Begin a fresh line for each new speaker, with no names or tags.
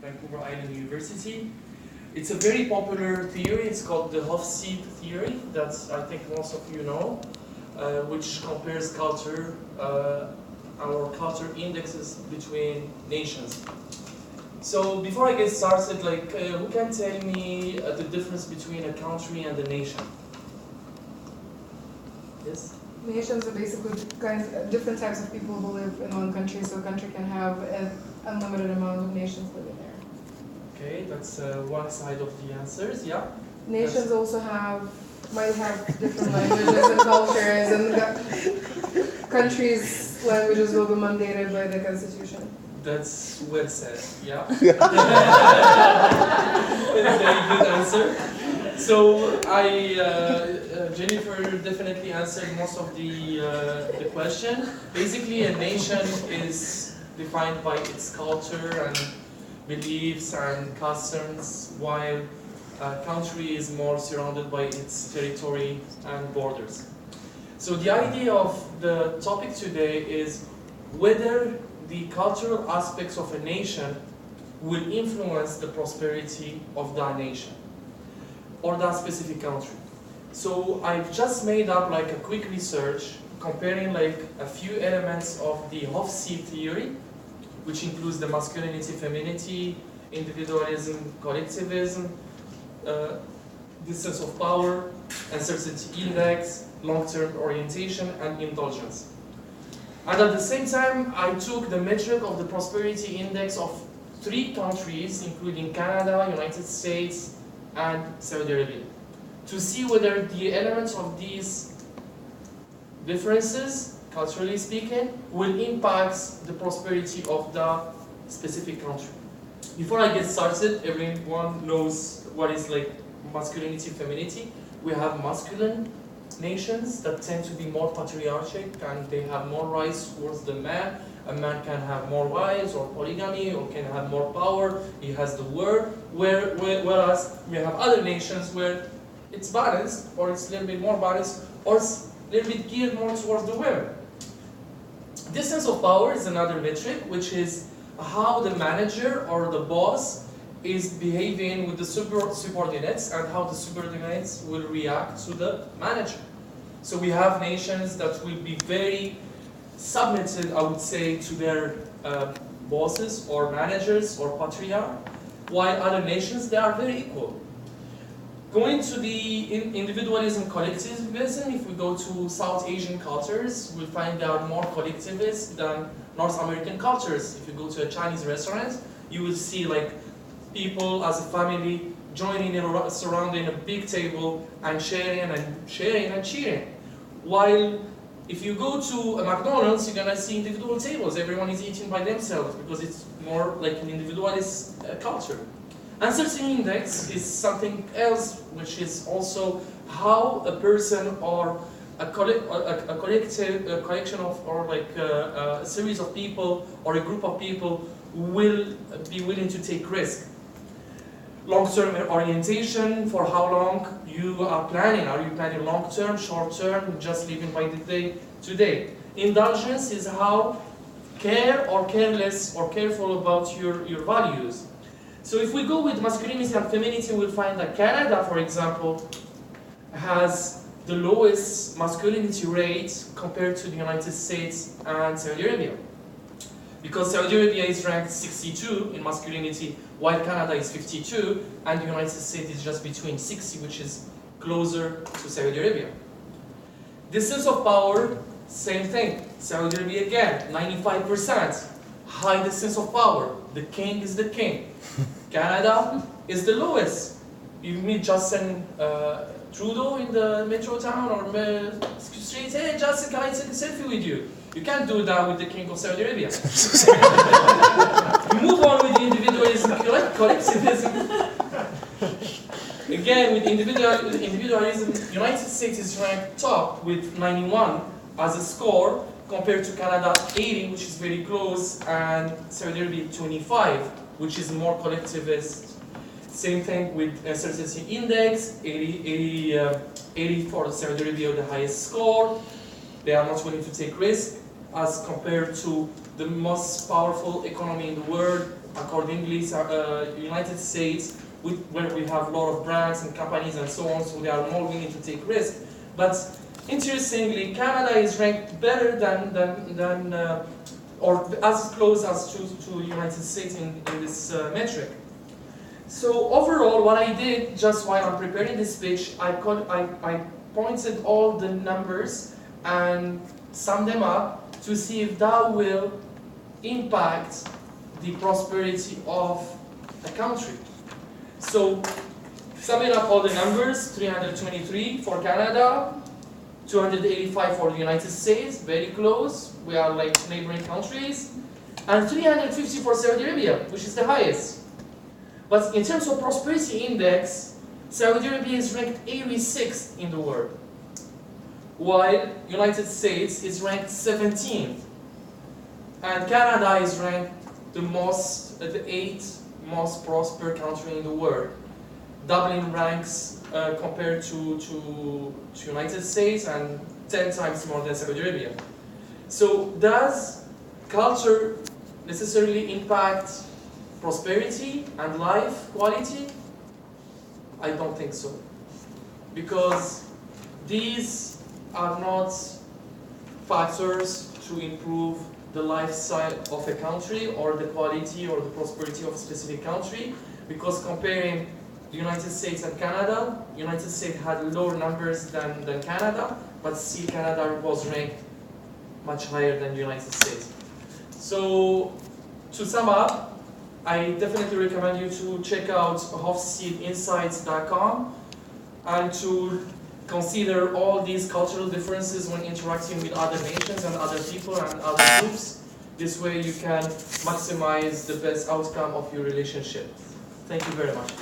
Vancouver Island University. It's a very popular theory. It's called the Hofstede theory. That's, I think, most of you know, which compares culture, our culture indexes between nations. So before I get started, like, who can tell me the difference between a country and a nation? Yes?
Nations are basically different types of people who live in one country, so a country can have an unlimited amount of nations living there.
Okay, that's one side of the answers, yeah?
Nations also might have different languages and cultures, and countries' languages will be mandated by the constitution.
That's well said, yeah? Very good answer. So Jennifer definitely answered most of the question. Basically, a nation is defined by its culture and beliefs and customs, while a country is more surrounded by its territory and borders. So the idea of the topic today is whether the cultural aspects of a nation will influence the prosperity of that nation or that specific country. So I've just made up like a quick research comparing like a few elements of the Hofstede theory, which includes the masculinity, femininity, individualism, collectivism, distance of power, uncertainty index, long-term orientation, and indulgence. And at the same time, I took the metric of the prosperity index of 3 countries, including Canada, United States, and Saudi Arabia, to see whether the elements of these differences, culturally speaking, will impact the prosperity of the specific country. Before I get started, everyone knows what is like masculinity, femininity. We have masculine nations that tend to be more patriarchal and they have more rights towards the man. A man can have more wives or polygamy or can have more power. He has the word. Whereas we have other nations where it's balanced, or it's a little bit more balanced, or it's a little bit geared more towards the women. Distance of power is another metric, which is how the manager or the boss is behaving with the subordinates and how the subordinates will react to the manager. So we have nations that will be very submitted, I would say, to their bosses or managers or patriarch, while other nations, they are very equal. Going to the individualism, collectivism, if we go to South Asian cultures, we'll find they are more collectivist than North American cultures. If you go to a Chinese restaurant, you will see like people as a family joining in surrounding a big table and sharing and cheering. While if you go to a McDonald's, you're gonna see individual tables. Everyone is eating by themselves because it's more like an individualist culture. Uncertainty index is something else, which is also how a person or a collection of, or like a series of people or a group of people will be willing to take risk. Long-term orientation, for how long you are planning. Are you planning long-term, short-term, just living by the day to day? Indulgence is how care or careless or careful about your values. So if we go with masculinity and femininity, we'll find that Canada, for example, has the lowest masculinity rate compared to the United States and Saudi Arabia. Because Saudi Arabia is ranked 62 in masculinity, while Canada is 52, and the United States is just between 60, which is closer to Saudi Arabia. Distance of power, same thing. Saudi Arabia again, 95%. High distance of power. The king is the king. Canada is the lowest. You meet Justin Trudeau in the metro town or street, hey Justin, can I take a selfie with you? You can't do that with the king of Saudi Arabia. You move on with the individualism, collectivism. Again, with individualism, United States is ranked top with 91 as a score compared to Canada 80, which is very close, and Saudi Arabia 25, which is more collectivist. Same thing with uncertainty index, 80 for Saudi Arabia, the highest score. They are not willing to take risk as compared to the most powerful economy in the world, accordingly, United States, where we have a lot of brands and companies and so on, so they are more willing to take risks. But interestingly, Canada is ranked better than or as close as to United States in this metric. So overall, what I did just while I'm preparing this speech, I pointed all the numbers and summed them up to see if that will impact the prosperity of a country. So, summing up all the numbers, 323 for Canada, 285 for the United States, very close, we are like neighboring countries, and 350 for Saudi Arabia, which is the highest. But in terms of prosperity index, Saudi Arabia is ranked 86th in the world, while United States is ranked 17th, and Canada is ranked the 8th most prosperous country in the world. Doubling ranks compared to United States and 10 times more than Saudi Arabia. So does culture necessarily impact prosperity and life quality? I don't think so. Because these are not factors to improve the lifestyle of a country or the quality or the prosperity of a specific country, because comparing the United States and Canada, United States had lower numbers than Canada, but still Canada was ranked much higher than the United States. So to sum up, I definitely recommend you to check out hofstedtinsights.com and to consider all these cultural differences when interacting with other nations and other people and other groups. This way you can maximize the best outcome of your relationship. Thank you very much.